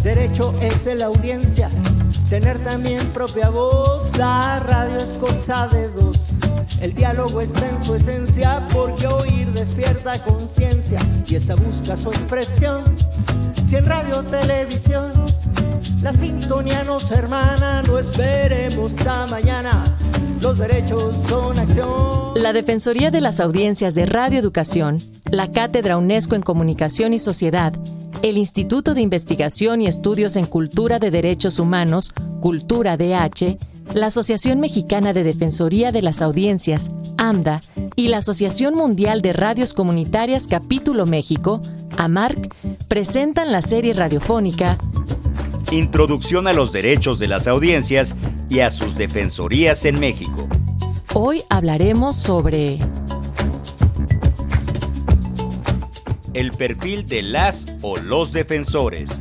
Derecho es de la audiencia, tener también propia voz. La radio es cosa de dos, el diálogo está en su esencia, porque oír despierta conciencia y esta busca su expresión. Si en radio o televisión la sintonía nos hermana, no esperemos a mañana, los derechos son acción. La Defensoría de las Audiencias de Radio Educación, la Cátedra UNESCO en Comunicación y Sociedad, el Instituto de Investigación y Estudios en Cultura de Derechos Humanos, Cultura DH, la Asociación Mexicana de Defensoría de las Audiencias, AMDA, y la Asociación Mundial de Radios Comunitarias Capítulo México, AMARC, presentan la serie radiofónica Introducción a los derechos de las audiencias y a sus defensorías en México. Hoy hablaremos sobre el perfil de las o los defensores.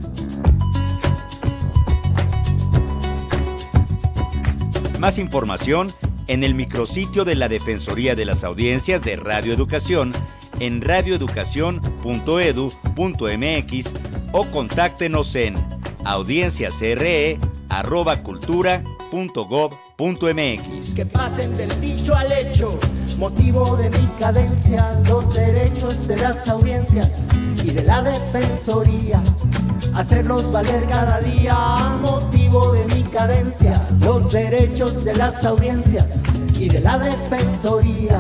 Más información en el micrositio de la Defensoría de las Audiencias de Radio Educación en radioeducacion.edu.mx o contáctenos en audienciasre@cultura.gov.mx. Que pasen del dicho al hecho, motivo de mi cadencia, los derechos de las audiencias y de la defensoría, hacerlos valer cada día, motivo de mi cadencia, los derechos de las audiencias y de la defensoría,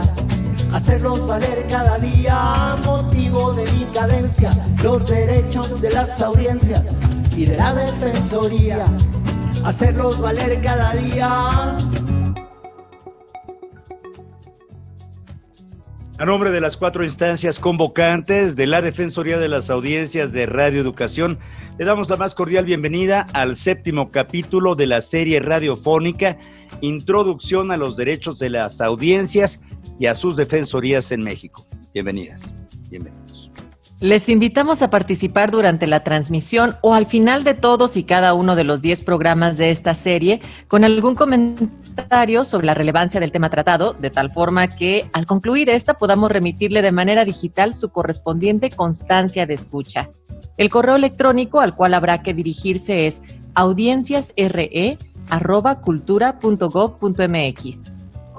hacerlos valer cada día, motivo de mi cadencia, los derechos de las audiencias y de la defensoría, hacerlos valer cada día. A nombre de las 4 instancias convocantes de la Defensoría de las Audiencias de Radio Educación, le damos la más cordial bienvenida al 7º capítulo de la serie radiofónica Introducción a los derechos de las audiencias y a sus defensorías en México. Bienvenidas, bienvenidos. Les invitamos a participar durante la transmisión o al final de todos y cada uno de los 10 programas de esta serie con algún comentario sobre la relevancia del tema tratado, de tal forma que al concluir esta podamos remitirle de manera digital su correspondiente constancia de escucha. El correo electrónico al cual habrá que dirigirse es audienciasre@cultura.gov.mx.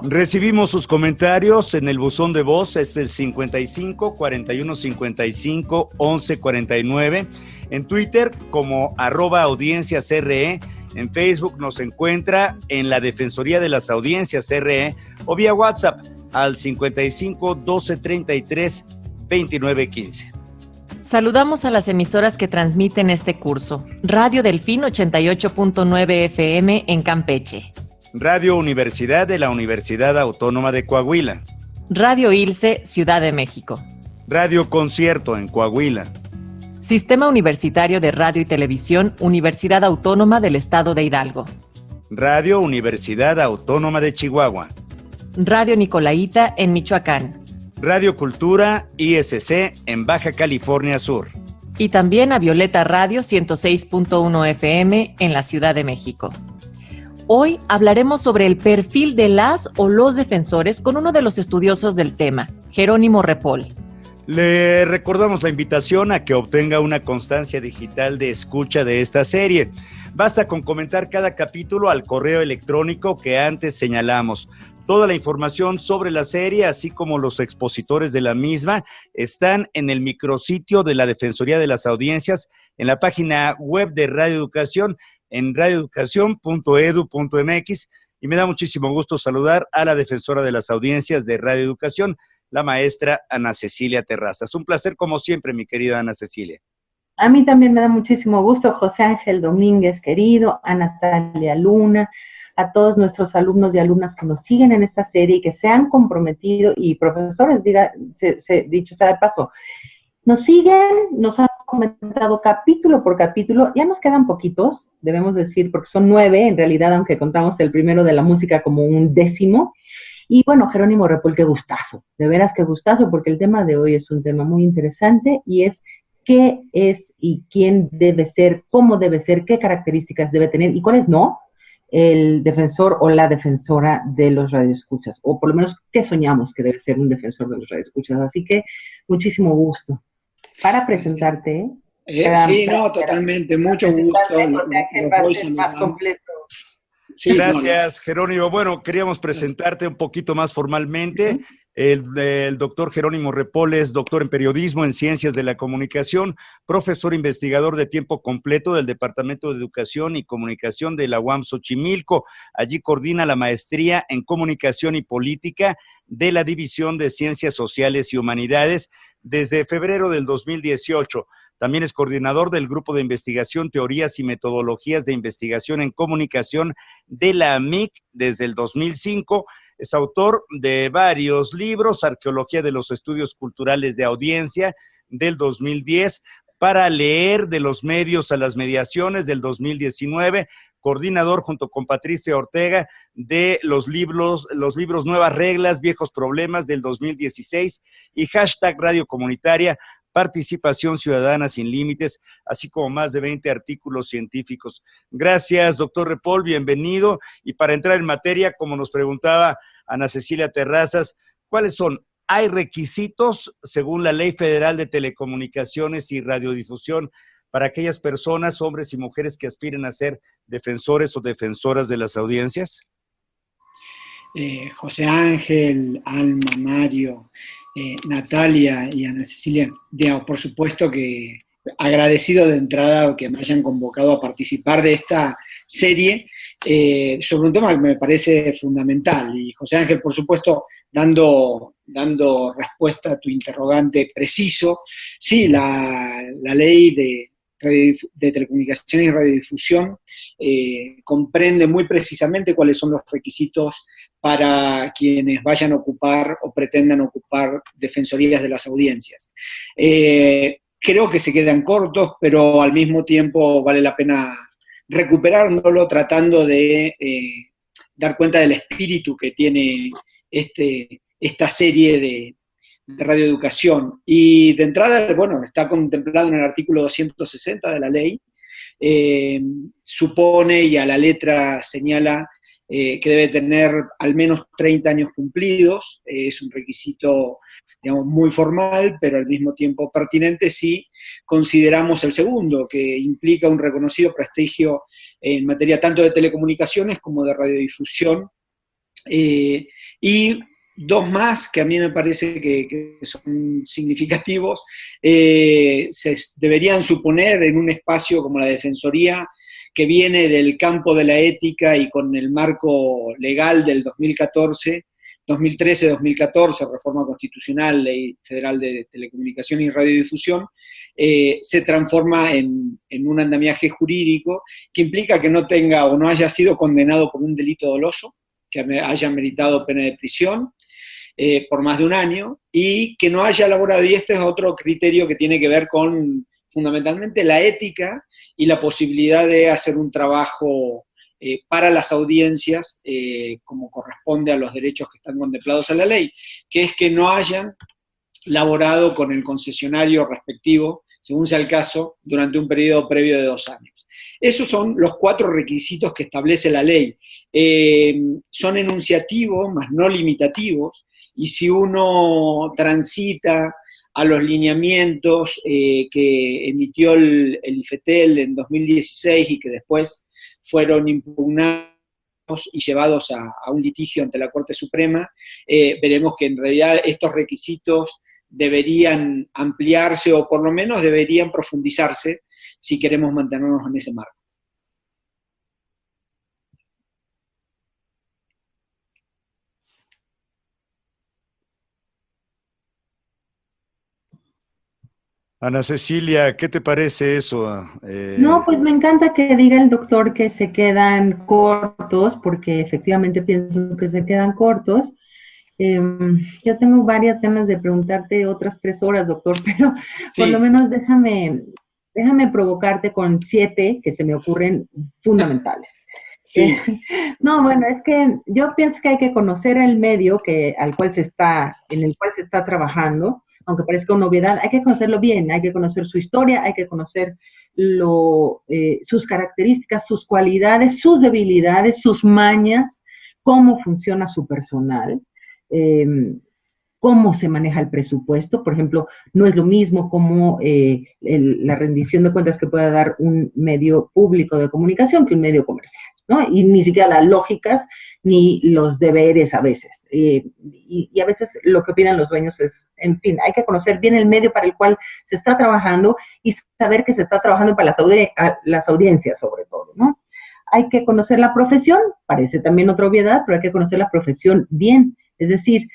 Recibimos sus comentarios en el buzón de voz, es el 55 41 55 11 49, en Twitter como @audienciasre, en Facebook nos encuentra en la Defensoría de las Audiencias RE o vía WhatsApp al 55 12 33 29 15. Saludamos a las emisoras que transmiten este curso. Radio Delfín 88.9 FM en Campeche. Radio Universidad de la Universidad Autónoma de Coahuila. Radio Ilse, Ciudad de México. Radio Concierto en Coahuila. Sistema Universitario de Radio y Televisión, Universidad Autónoma del Estado de Hidalgo. Radio Universidad Autónoma de Chihuahua. Radio Nicolaita en Michoacán. Radio Cultura ISC en Baja California Sur. Y también a Violeta Radio 106.1 FM en la Ciudad de México. Hoy hablaremos sobre el perfil de las o los defensores con uno de los estudiosos del tema, Jerónimo Repol. Le recordamos la invitación a que obtenga una constancia digital de escucha de esta serie. Basta con comentar cada capítulo al correo electrónico que antes señalamos. Toda la información sobre la serie, así como los expositores de la misma, están en el micrositio de la Defensoría de las Audiencias, en la página web de Radio Educación, en radioeducacion.edu.mx, y me da muchísimo gusto saludar a la defensora de las audiencias de Radio Educación, la maestra Ana Cecilia Terrazas. Un placer como siempre, mi querida Ana Cecilia. A mí también me da muchísimo gusto, José Ángel Domínguez, querido, a Natalia Luna, a todos nuestros alumnos y alumnas que nos siguen en esta serie y que se han comprometido, y profesores, dicho sea de paso, nos siguen, nos han comentado capítulo por capítulo, ya nos quedan poquitos, debemos decir, porque son 9 en realidad, aunque contamos el primero de la música como un 10º. Y bueno, Jerónimo Repol, qué gustazo, de veras qué gustazo, porque el tema de hoy es un tema muy interesante y es qué es y quién debe ser, cómo debe ser, qué características debe tener y cuáles no el defensor o la defensora de los radioescuchas, o por lo menos qué soñamos que debe ser un defensor de los radioescuchas. Así que muchísimo gusto. Para presentarte, Sí, no, totalmente, mucho gusto. José Ángel va a ser más completo. Sí, gracias, Jerónimo. Bueno, queríamos presentarte un poquito más formalmente. El doctor Jerónimo Repol es doctor en periodismo, en ciencias de la comunicación, profesor investigador de tiempo completo del Departamento de Educación y Comunicación de la UAM Xochimilco. Allí coordina la maestría en comunicación y política de la División de Ciencias Sociales y Humanidades desde febrero del 2018. También es coordinador del Grupo de Investigación, Teorías y Metodologías de Investigación en Comunicación de la AMIC desde el 2005. Es autor de varios libros, Arqueología de los Estudios Culturales de Audiencia del 2010, Para leer de los medios a las mediaciones del 2019, coordinador junto con Patricia Ortega de los libros Nuevas Reglas, Viejos Problemas del 2016 y hashtag Radio Comunitaria, Participación Ciudadana Sin Límites, así como más de 20 artículos científicos. Gracias, doctor Repol, bienvenido. Y para entrar en materia, como nos preguntaba Ana Cecilia Terrazas, ¿cuáles son? ¿Hay requisitos según la Ley Federal de Telecomunicaciones y Radiodifusión para aquellas personas, hombres y mujeres que aspiren a ser defensores o defensoras de las audiencias? José Ángel, Alma, Mario, Natalia y Ana Cecilia, por supuesto que agradecido de entrada que me hayan convocado a participar de esta serie sobre un tema que me parece fundamental. Y José Ángel, por supuesto, dando respuesta a tu interrogante preciso, sí, la ley de telecomunicaciones y radiodifusión comprende muy precisamente cuáles son los requisitos para quienes vayan a ocupar o pretendan ocupar defensorías de las audiencias. Creo que se quedan cortos, pero al mismo tiempo vale la pena recuperándolo, tratando de dar cuenta del espíritu que tiene esta serie de radioeducación. Y de entrada, bueno, está contemplado en el artículo 260 de la ley, supone y a la letra señala que debe tener al menos 30 años cumplidos, es un requisito, digamos, muy formal, pero al mismo tiempo pertinente si consideramos el segundo, que implica un reconocido prestigio en materia tanto de telecomunicaciones como de radiodifusión, y dos más que a mí me parece que son significativos, se deberían suponer en un espacio como la Defensoría, que viene del campo de la ética y con el marco legal del 2013-2014, reforma constitucional, ley federal de telecomunicación y radiodifusión, se transforma en un andamiaje jurídico que implica que no tenga o no haya sido condenado por un delito doloso, que haya meritado pena de prisión por más de un año, y que no haya elaborado, y este es otro criterio que tiene que ver con fundamentalmente la ética y la posibilidad de hacer un trabajo para las audiencias como corresponde a los derechos que están contemplados en la ley, que es que no hayan laborado con el concesionario respectivo, según sea el caso, durante un periodo previo de 2 años. Esos son los 4 requisitos que establece la ley. Son enunciativos, más no limitativos, y si uno transita a los lineamientos que emitió el IFETEL en 2016 y que después fueron impugnados y llevados a un litigio ante la Corte Suprema, veremos que en realidad estos requisitos deberían ampliarse o por lo menos deberían profundizarse si queremos mantenernos en ese marco. Ana Cecilia, ¿qué te parece eso? No, pues me encanta que diga el doctor que se quedan cortos, porque efectivamente pienso que se quedan cortos. Yo tengo varias ganas de preguntarte otras 3 horas, doctor, pero sí, por lo menos déjame provocarte con 7 que se me ocurren fundamentales. Sí. No, bueno, es que yo pienso que hay que conocer el medio en el cual se está trabajando, aunque parezca una obviedad, hay que conocerlo bien, hay que conocer su historia, hay que conocer sus características, sus cualidades, sus debilidades, sus mañas, cómo funciona su personal. cómo se maneja el presupuesto. Por ejemplo, no es lo mismo como la rendición de cuentas que pueda dar un medio público de comunicación que un medio comercial, ¿no? Y ni siquiera las lógicas ni los deberes a veces. Y a veces lo que opinan los dueños es, en fin, hay que conocer bien el medio para el cual se está trabajando y saber que se está trabajando para las audiencias sobre todo, ¿no? Hay que conocer la profesión, parece también otra obviedad, pero hay que conocer la profesión bien. Es decir,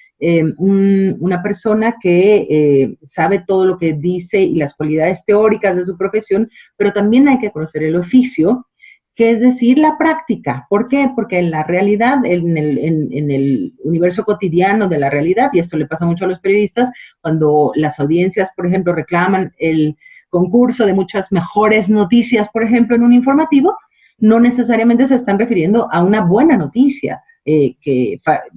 una persona que sabe todo lo que dice y las cualidades teóricas de su profesión, pero también hay que conocer el oficio, que es decir, la práctica. ¿Por qué? Porque en la realidad, en el universo cotidiano de la realidad, y esto le pasa mucho a los periodistas, cuando las audiencias, por ejemplo, reclaman el concurso de muchas mejores noticias, por ejemplo, en un informativo, no necesariamente se están refiriendo a una buena noticia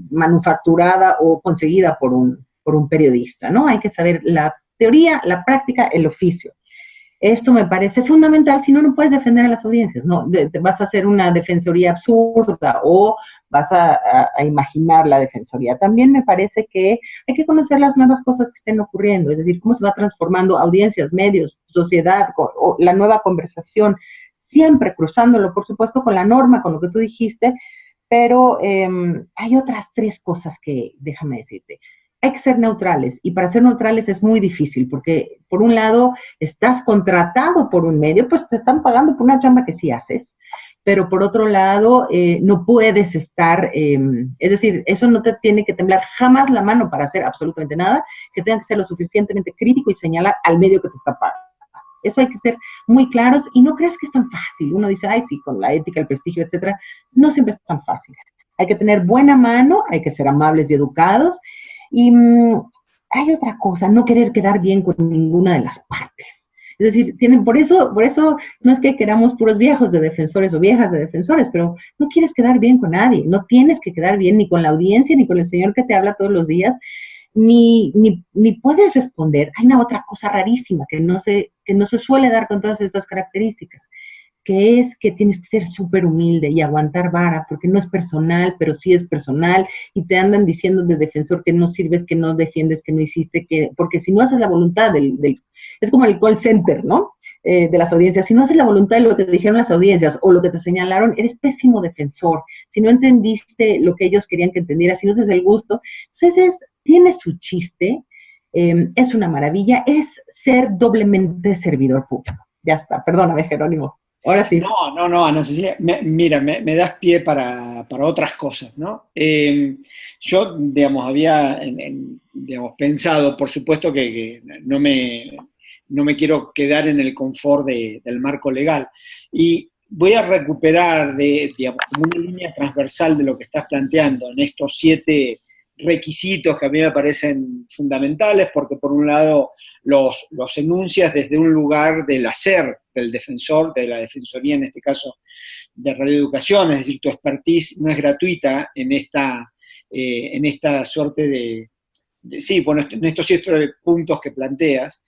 manufacturada o conseguida por un periodista, ¿no? Hay que saber la teoría, la práctica, el oficio. Esto me parece fundamental, si no, no puedes defender a las audiencias, ¿no? Vas a hacer una defensoría absurda o vas a imaginar la defensoría. También me parece que hay que conocer las nuevas cosas que estén ocurriendo, es decir, cómo se va transformando audiencias, medios, sociedad, o la nueva conversación, siempre cruzándolo, por supuesto, con la norma, con lo que tú dijiste, pero hay otras 3 cosas que, déjame decirte, hay que ser neutrales, y para ser neutrales es muy difícil, porque por un lado estás contratado por un medio, pues te están pagando por una chamba que sí haces, pero por otro lado no puedes estar, es decir, eso no te tiene que temblar jamás la mano para hacer absolutamente nada, que tenga que ser lo suficientemente crítico y señalar al medio que te está pagando. Eso hay que ser muy claros, y no creas que es tan fácil. Uno dice, ay, sí, con la ética, el prestigio, etcétera. No siempre es tan fácil. Hay que tener buena mano, hay que ser amables y educados, y hay otra cosa, no querer quedar bien con ninguna de las partes. Es decir, por eso no es que queramos puros viejos de defensores o viejas de defensores, pero no quieres quedar bien con nadie, no tienes que quedar bien ni con la audiencia, ni con el señor que te habla todos los días, ni puedes responder. Hay una otra cosa rarísima que no se suele dar con todas estas características, que es que tienes que ser súper humilde y aguantar vara, porque no es personal, pero sí es personal, y te andan diciendo de defensor que no sirves, que no defiendes, que no hiciste, porque si no haces la voluntad es como el call center, ¿no? De las audiencias. Si no haces la voluntad de lo que te dijeron las audiencias o lo que te señalaron, eres pésimo defensor. Si no entendiste lo que ellos querían que entendieras, si no te haces el gusto, entonces tiene su chiste, es una maravilla, es ser doblemente servidor público. Ya está, perdóname, Jerónimo. Ahora sí. No, Ana Cecilia, mira, me das pie para otras cosas, ¿no? Yo, digamos, había digamos, pensado, por supuesto que no me quiero quedar en el confort del marco legal, y voy a recuperar, digamos, como una línea transversal de lo que estás planteando en estos 7 requisitos que a mí me parecen fundamentales, porque por un lado los enuncias desde un lugar del hacer del defensor, de la defensoría en este caso de radioeducación, es decir, tu expertise no es gratuita en esta suerte en estos 7 puntos que planteas,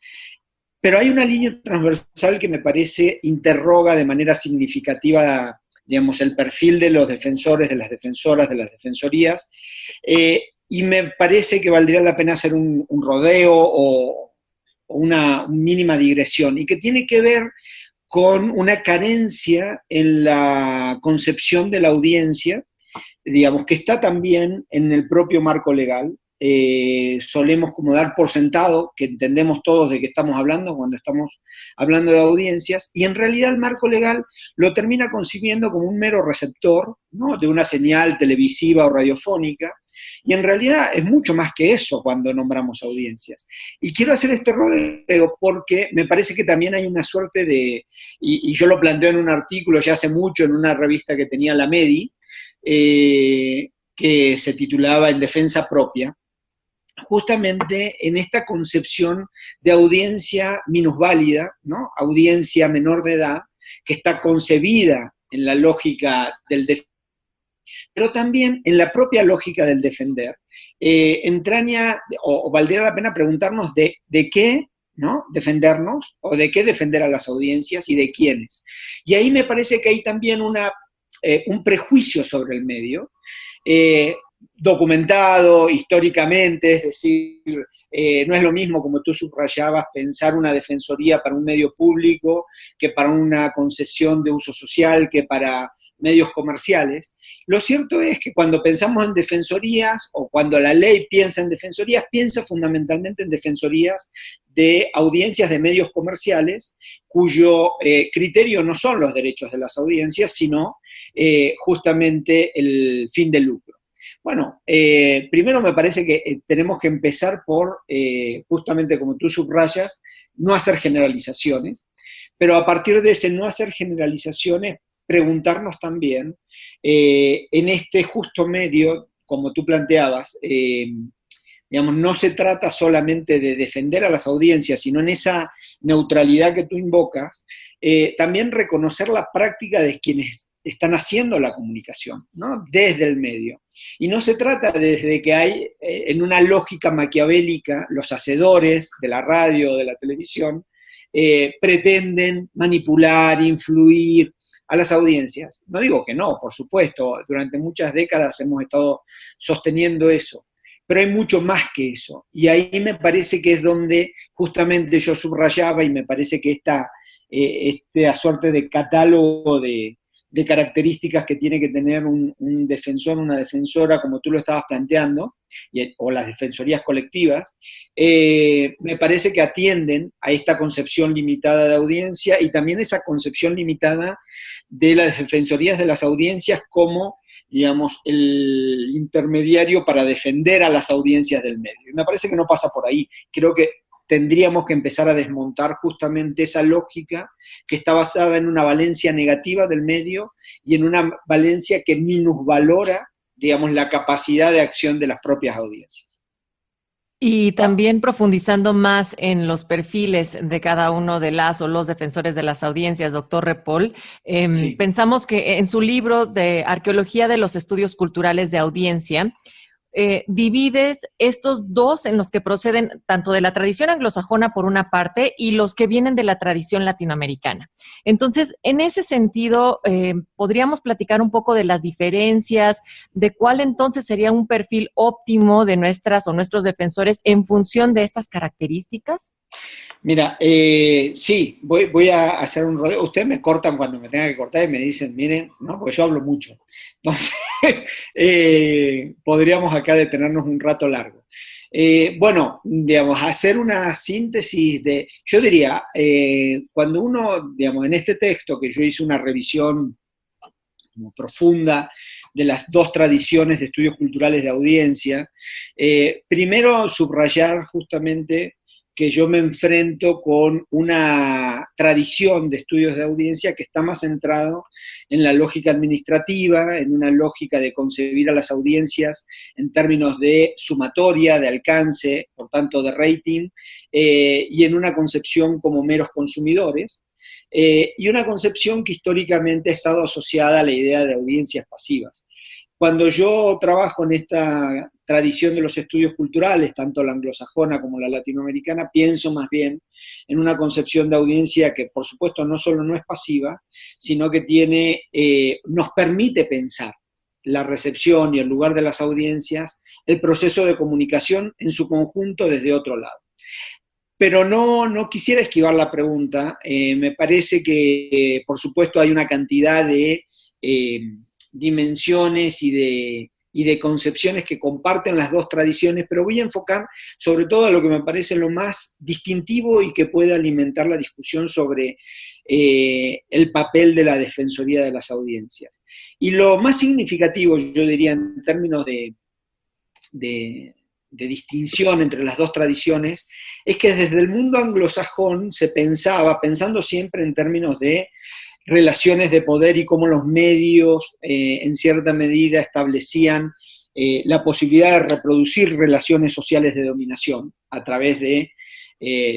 pero hay una línea transversal que me parece interroga de manera significativa, digamos, el perfil de los defensores, de las defensoras, de las defensorías, y me parece que valdría la pena hacer un rodeo o una mínima digresión, y que tiene que ver con una carencia en la concepción de la audiencia, digamos, que está también en el propio marco legal. Solemos como dar por sentado que entendemos todos de qué estamos hablando cuando estamos hablando de audiencias, y en realidad el marco legal lo termina concibiendo como un mero receptor, ¿no?, de una señal televisiva o radiofónica, y en realidad es mucho más que eso cuando nombramos audiencias. Y quiero hacer este rodeo porque me parece que también hay una suerte de, y yo lo planteo en un artículo ya hace mucho en una revista que tenía la MEDI, que se titulaba En Defensa Propia, justamente en esta concepción de audiencia minusválida, ¿no?, audiencia menor de edad, que está concebida en la lógica del defender, pero también en la propia lógica del defender, entraña, o valdría la pena preguntarnos de qué, ¿no?, defendernos, o de qué defender a las audiencias y de quiénes. Y ahí me parece que hay también un prejuicio sobre el medio, documentado históricamente, es decir, no es lo mismo, como tú subrayabas, pensar una defensoría para un medio público que para una concesión de uso social, que para medios comerciales. Lo cierto es que cuando pensamos en defensorías, o cuando la ley piensa en defensorías, piensa fundamentalmente en defensorías de audiencias de medios comerciales, cuyo criterio no son los derechos de las audiencias, sino justamente el fin de lucro. Bueno, primero me parece que tenemos que empezar por, justamente como tú subrayas, no hacer generalizaciones, pero a partir de ese no hacer generalizaciones, preguntarnos también, en este justo medio, como tú planteabas, digamos, no se trata solamente de defender a las audiencias, sino en esa neutralidad que tú invocas, también reconocer la práctica de quienes están haciendo la comunicación, ¿no? Desde el medio. Y no se trata desde que hay, en una lógica maquiavélica, los hacedores de la radio o de la televisión pretenden manipular, influir a las audiencias. No digo que no, por supuesto, durante muchas décadas hemos estado sosteniendo eso, pero hay mucho más que eso. Y ahí me parece que es donde justamente yo subrayaba, y me parece que esta suerte de catálogo de características que tiene que tener un defensor, una defensora, como tú lo estabas planteando, o las defensorías colectivas, me parece que atienden a esta concepción limitada de audiencia y también esa concepción limitada de las defensorías de las audiencias como, digamos, el intermediario para defender a las audiencias del medio. Y me parece que no pasa por ahí. Creo que tendríamos que empezar a desmontar justamente esa lógica que está basada en una valencia negativa del medio y en una valencia que minusvalora, digamos, la capacidad de acción de las propias audiencias. Y también profundizando más en los perfiles de cada uno de las o los defensores de las audiencias, doctor Ripoll, Sí. pensamos que en su libro de Arqueología de los Estudios Culturales de Audiencia, divides estos dos en los que proceden tanto de la tradición anglosajona por una parte y los que vienen de la tradición latinoamericana. Entonces, en ese sentido, ¿podríamos platicar un poco de las diferencias, de cuál entonces sería un perfil óptimo de nuestras o nuestros defensores en función de estas características? Mira, sí, voy a hacer un rodeo. Ustedes me cortan cuando me tengan que cortar y me dicen, miren, ¿no? Porque yo hablo mucho. Entonces, podríamos acá detenernos un rato largo. Bueno, digamos, hacer una síntesis de, yo diría, cuando uno, digamos, en este texto que yo hice una revisión como profunda de las dos tradiciones de estudios culturales de audiencia, primero subrayar justamente que yo me enfrento con una tradición de estudios de audiencia que está más centrado en la lógica administrativa, en una lógica de concebir a las audiencias en términos de sumatoria, de alcance, por tanto de rating, y en una concepción como meros consumidores, y una concepción que históricamente ha estado asociada a la idea de audiencias pasivas. Cuando yo trabajo en esta tradición de los estudios culturales, tanto la anglosajona como la latinoamericana, pienso más bien en una concepción de audiencia que, por supuesto, no solo no es pasiva, sino que nos permite pensar la recepción y el lugar de las audiencias, el proceso de comunicación en su conjunto desde otro lado. Pero no quisiera esquivar la pregunta. Me parece que, por supuesto, hay una cantidad de dimensiones y de concepciones que comparten las dos tradiciones, pero voy a enfocar sobre todo a lo que me parece lo más distintivo y que puede alimentar la discusión sobre el papel de la defensoría de las audiencias. Y lo más significativo, yo diría, en términos de distinción entre las dos tradiciones, es que desde el mundo anglosajón se pensaba, pensando siempre en términos de relaciones de poder y cómo los medios en cierta medida establecían la posibilidad de reproducir relaciones sociales de dominación a través de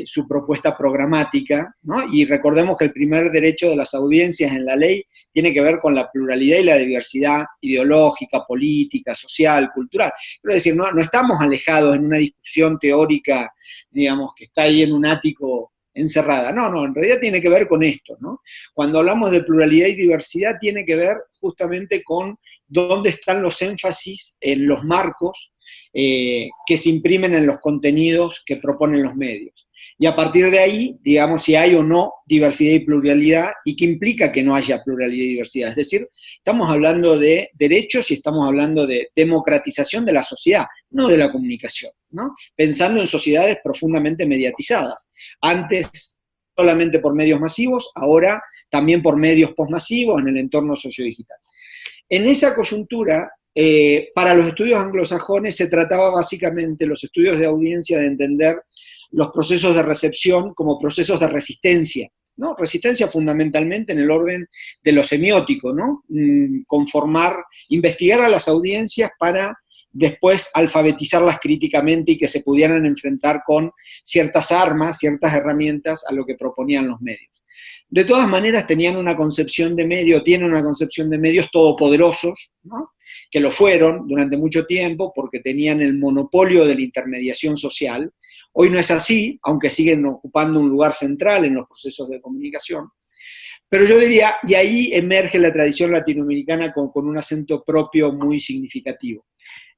su propuesta programática, ¿no? Y recordemos que el primer derecho de las audiencias en la ley tiene que ver con la pluralidad y la diversidad ideológica, política, social, cultural. Quiero decir, no estamos alejados en una discusión teórica, digamos, que está ahí en un ático encerrada. No, en realidad tiene que ver con esto, ¿no? Cuando hablamos de pluralidad y diversidad tiene que ver justamente con dónde están los énfasis en los marcos que se imprimen en los contenidos que proponen los medios. Y a partir de ahí, digamos, si hay o no diversidad y pluralidad, y qué implica que no haya pluralidad y diversidad. Es decir, estamos hablando de derechos y estamos hablando de democratización de la sociedad, no de la comunicación, ¿no? Pensando en sociedades profundamente mediatizadas. Antes solamente por medios masivos, ahora también por medios postmasivos en el entorno sociodigital. En esa coyuntura, para los estudios anglosajones se trataba básicamente, los estudios de audiencia, de entender los procesos de recepción como procesos de resistencia, ¿no? Resistencia fundamentalmente en el orden de lo semiótico, ¿no? Investigar a las audiencias para después alfabetizarlas críticamente y que se pudieran enfrentar con ciertas armas, ciertas herramientas a lo que proponían los medios. De todas maneras tenían una concepción de medio, tienen una concepción de medios todopoderosos, ¿no? Que lo fueron durante mucho tiempo porque tenían el monopolio de la intermediación social. Hoy no es así, aunque siguen ocupando un lugar central en los procesos de comunicación. Pero yo diría, y ahí emerge la tradición latinoamericana con un acento propio muy significativo.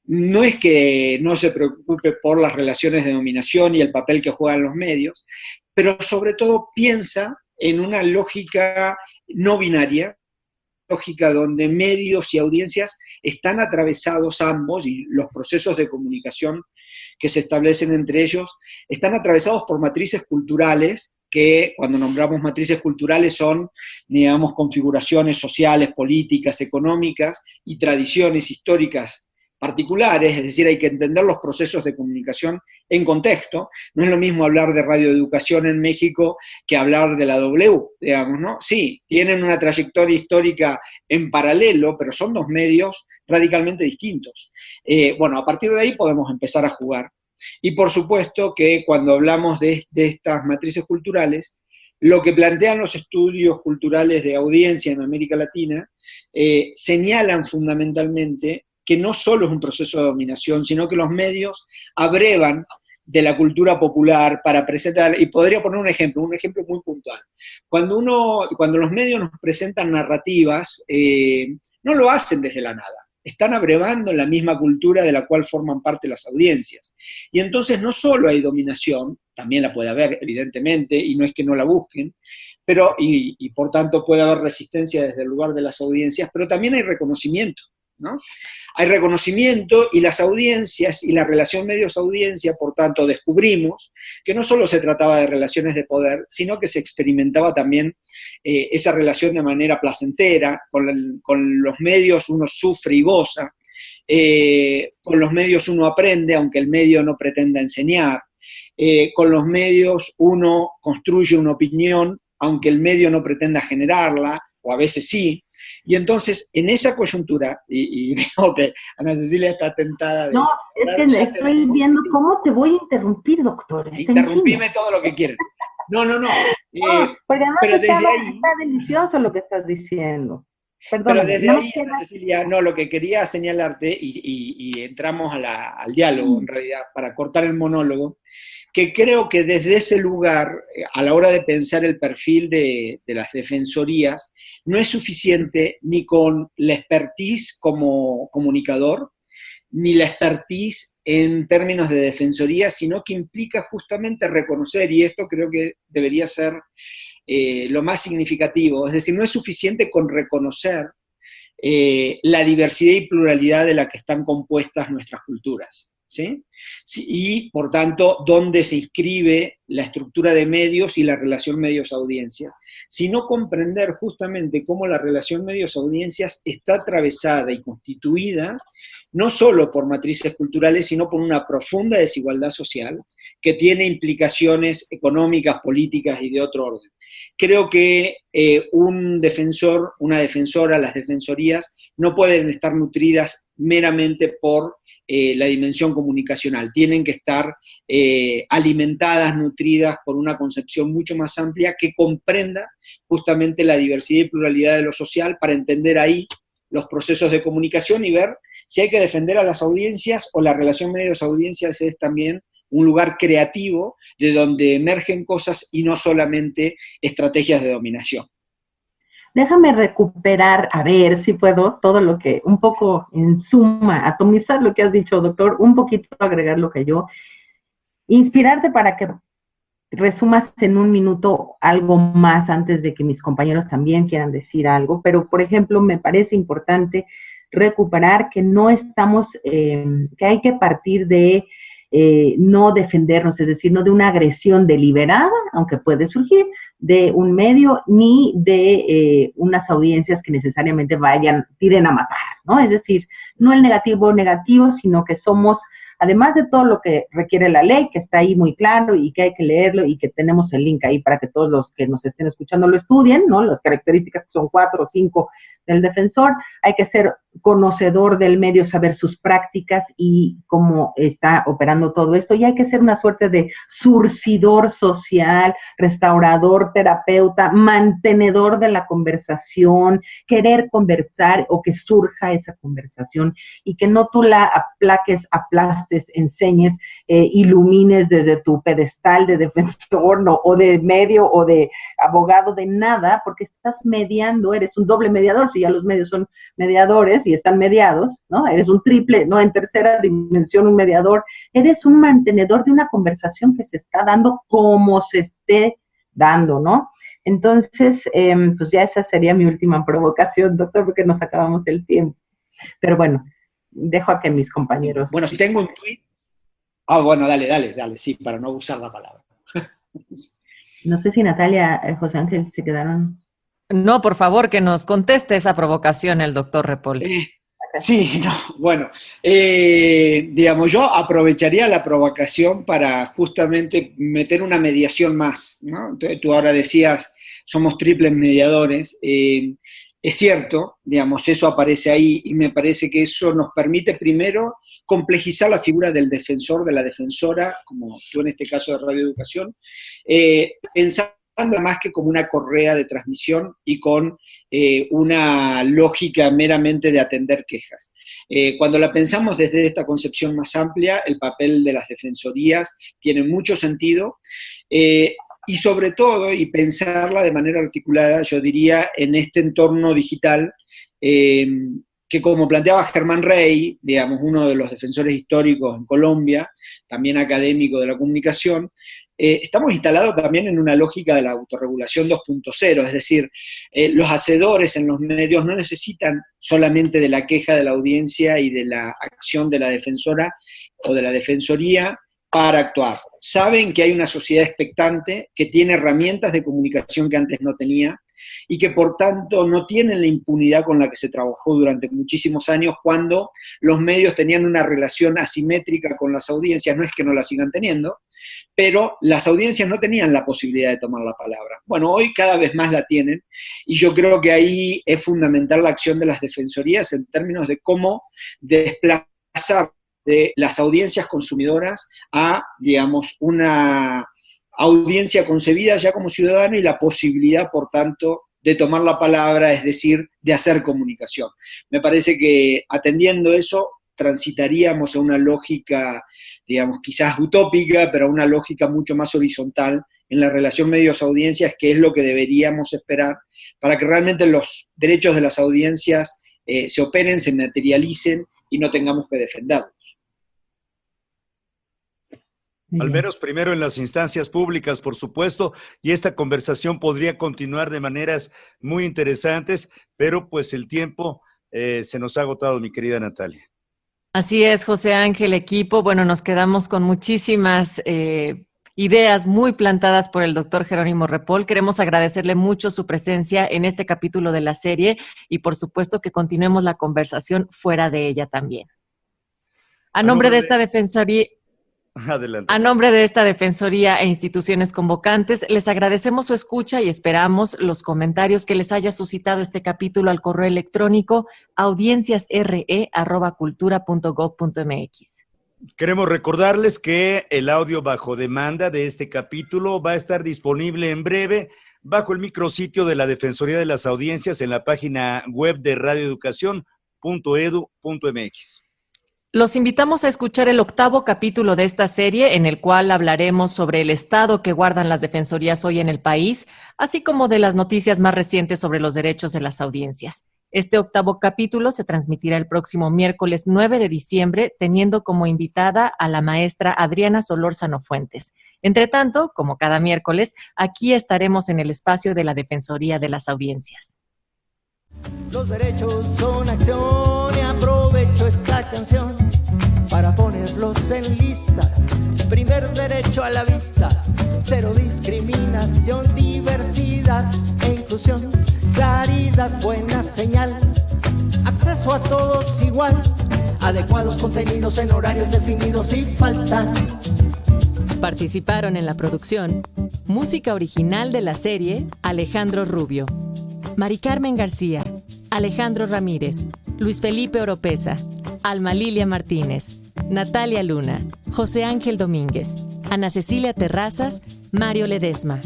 No es que no se preocupe por las relaciones de dominación y el papel que juegan los medios, pero sobre todo piensa en una lógica no binaria, lógica donde medios y audiencias están atravesados ambos, y los procesos de comunicación que se establecen entre ellos están atravesados por matrices culturales, que cuando nombramos matrices culturales son, digamos, configuraciones sociales, políticas, económicas y tradiciones históricas particulares, es decir, hay que entender los procesos de comunicación en contexto. No es lo mismo hablar de radioeducación en México que hablar de la W, digamos, ¿no? Sí, tienen una trayectoria histórica en paralelo, pero son dos medios radicalmente distintos. Bueno, a partir de ahí podemos empezar a jugar. Y por supuesto que cuando hablamos de estas matrices culturales, lo que plantean los estudios culturales de audiencia en América Latina señalan fundamentalmente que no solo es un proceso de dominación, sino que los medios abrevan de la cultura popular para presentar, y podría poner un ejemplo muy puntual. Cuando los medios nos presentan narrativas, no lo hacen desde la nada, están abrevando en la misma cultura de la cual forman parte las audiencias. Y entonces no solo hay dominación, también la puede haber, evidentemente, y no es que no la busquen, pero, y por tanto puede haber resistencia desde el lugar de las audiencias, pero también hay reconocimiento, ¿no? Hay reconocimiento, y las audiencias y la relación medios-audiencia, por tanto, descubrimos que no solo se trataba de relaciones de poder, sino que se experimentaba también esa relación de manera placentera. Con los medios uno sufre y goza, con los medios uno aprende, aunque el medio no pretenda enseñar, con los medios uno construye una opinión, aunque el medio no pretenda generarla, o a veces sí. Y entonces, en esa coyuntura, y veo que Ana Cecilia está tentada de... No, es que estoy viendo cómo te voy a interrumpir, doctor. Interrumpime todo lo que quieras. No. Porque además pero está delicioso lo que estás diciendo. Perdóname. Pero desde ahí, Ana Cecilia, lo que quería señalarte, y entramos al diálogo, en realidad, para cortar el monólogo, que creo que desde ese lugar, a la hora de pensar el perfil de las defensorías, no es suficiente ni con la expertise como comunicador, ni la expertise en términos de defensoría, sino que implica justamente reconocer, y esto creo que debería ser lo más significativo, es decir, no es suficiente con reconocer la diversidad y pluralidad de la que están compuestas nuestras culturas, ¿sí? Y, por tanto, dónde se inscribe la estructura de medios y la relación medios-audiencia, sino comprender justamente cómo la relación medios-audiencias está atravesada y constituida no solo por matrices culturales, sino por una profunda desigualdad social que tiene implicaciones económicas, políticas y de otro orden. Creo que un defensor, una defensora, las defensorías no pueden estar nutridas meramente por la dimensión comunicacional, tienen que estar alimentadas, nutridas por una concepción mucho más amplia que comprenda justamente la diversidad y pluralidad de lo social, para entender ahí los procesos de comunicación y ver si hay que defender a las audiencias o la relación medios-audiencias es también un lugar creativo de donde emergen cosas y no solamente estrategias de dominación. Déjame recuperar, a ver si puedo, todo lo que, un poco en suma, atomizar lo que has dicho, doctor, un poquito agregar lo que yo, inspirarte para que resumas en un minuto algo más antes de que mis compañeros también quieran decir algo, pero por ejemplo me parece importante recuperar que no estamos, que hay que partir de no defendernos, es decir, no de una agresión deliberada, aunque puede surgir, de un medio, ni de unas audiencias que necesariamente tiren a matar, ¿no? Es decir, no el negativo, sino que somos, además de todo lo que requiere la ley, que está ahí muy claro y que hay que leerlo y que tenemos el link ahí para que todos los que nos estén escuchando lo estudien, ¿no? Las características que son 4 o 5 del defensor, hay que ser conocedor del medio, saber sus prácticas y cómo está operando todo esto, y hay que ser una suerte de surcidor social, restaurador, terapeuta, mantenedor de la conversación, querer conversar o que surja esa conversación y que no tú la aplaques, aplastes, enseñes, ilumines desde tu pedestal de defensor, ¿no? O de medio o de abogado, de nada, porque estás mediando, eres un doble mediador, si ya los medios son mediadores y están mediados, ¿no? Eres un triple, ¿no? En tercera dimensión un mediador, eres un mantenedor de una conversación que se está dando como se esté dando, ¿no? Entonces, pues ya esa sería mi última provocación, doctor, porque nos acabamos el tiempo. Pero bueno, dejo a que mis compañeros... Bueno, si tengo un tweet... Ah, bueno, dale, sí, para no usar la palabra. No sé si Natalia, José Ángel, se quedaron... No, por favor, que nos conteste esa provocación el doctor Repol. Sí, no, bueno, digamos, yo aprovecharía la provocación para justamente meter una mediación más, ¿no? Entonces, tú ahora decías, somos triples mediadores, es cierto, digamos, eso aparece ahí y me parece que eso nos permite primero complejizar la figura del defensor, de la defensora, como tú en este caso de radioeducación, pensando más que como una correa de transmisión y con una lógica meramente de atender quejas. Cuando la pensamos desde esta concepción más amplia, el papel de las defensorías tiene mucho sentido, y sobre todo, y pensarla de manera articulada, yo diría, en este entorno digital, que como planteaba Germán Rey, digamos, uno de los defensores históricos en Colombia, también académico de la comunicación, estamos instalados también en una lógica de la autorregulación 2.0, es decir, los hacedores en los medios no necesitan solamente de la queja de la audiencia y de la acción de la defensora o de la defensoría para actuar. Saben que hay una sociedad expectante que tiene herramientas de comunicación que antes no tenía y que por tanto no tienen la impunidad con la que se trabajó durante muchísimos años cuando los medios tenían una relación asimétrica con las audiencias, no es que no la sigan teniendo, pero las audiencias no tenían la posibilidad de tomar la palabra. Bueno, hoy cada vez más la tienen, y yo creo que ahí es fundamental la acción de las defensorías en términos de cómo desplazar de las audiencias consumidoras a, digamos, una audiencia concebida ya como ciudadano y la posibilidad, por tanto, de tomar la palabra, es decir, de hacer comunicación. Me parece que atendiendo eso, transitaríamos a una lógica, digamos, quizás utópica, pero a una lógica mucho más horizontal en la relación medios-audiencias, que es lo que deberíamos esperar para que realmente los derechos de las audiencias se operen, se materialicen y no tengamos que defenderlos. Al menos primero en las instancias públicas, por supuesto, y esta conversación podría continuar de maneras muy interesantes, pero pues el tiempo se nos ha agotado, mi querida Natalia. Así es, José Ángel, equipo. Bueno, nos quedamos con muchísimas ideas muy plantadas por el doctor Jerónimo Repol. Queremos agradecerle mucho su presencia en este capítulo de la serie y por supuesto que continuemos la conversación fuera de ella también. A nombre de esta defensoría... Adelante. A nombre de esta Defensoría e instituciones convocantes, les agradecemos su escucha y esperamos los comentarios que les haya suscitado este capítulo al correo electrónico audienciasre@cultura.gov.mx. Queremos recordarles que el audio bajo demanda de este capítulo va a estar disponible en breve bajo el micrositio de la Defensoría de las Audiencias en la página web de radioeducación.edu.mx. Los invitamos a escuchar el 8º capítulo de esta serie, en el cual hablaremos sobre el estado que guardan las defensorías hoy en el país, así como de las noticias más recientes sobre los derechos de las audiencias. Este 8º capítulo se transmitirá el próximo miércoles 9 de diciembre, teniendo como invitada a la maestra Adriana Solórzano Fuentes. Entre tanto, como cada miércoles, aquí estaremos en el espacio de la Defensoría de las Audiencias. Los derechos son acción y aprovecho esta canción para ponerlos en lista. Primer derecho a la vista, cero discriminación, diversidad e inclusión, claridad, buena señal, acceso a todos igual, adecuados contenidos en horarios definidos y faltan. Participaron en la producción música original de la serie Alejandro Rubio, Mari Carmen García, Alejandro Ramírez, Luis Felipe Oropesa, Alma Lilia Martínez, Natalia Luna, José Ángel Domínguez, Ana Cecilia Terrazas, Mario Ledesma.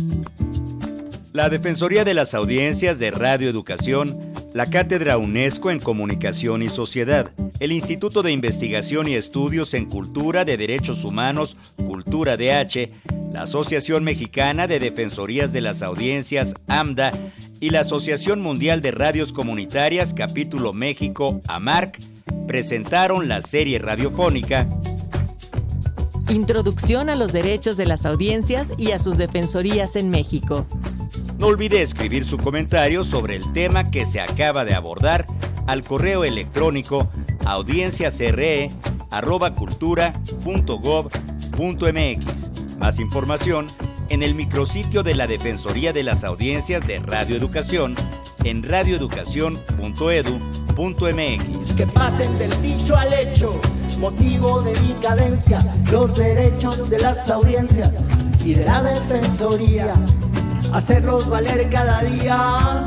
La Defensoría de las Audiencias de Radio Educación, la Cátedra UNESCO en Comunicación y Sociedad, el Instituto de Investigación y Estudios en Cultura de Derechos Humanos, Cultura DH, la Asociación Mexicana de Defensorías de las Audiencias, AMDA, y la Asociación Mundial de Radios Comunitarias, Capítulo México, AMARC, presentaron la serie radiofónica Introducción a los derechos de las audiencias y a sus defensorías en México. No olvide escribir su comentario sobre el tema que se acaba de abordar al correo electrónico audienciasre@cultura.gov.mx. Más información en el micrositio de la Defensoría de las Audiencias de Radio Educación en radioeducacion.edu.mx. Que pasen del dicho al hecho, motivo de mi cadencia, los derechos de las audiencias y de la Defensoría, hacerlos valer cada día.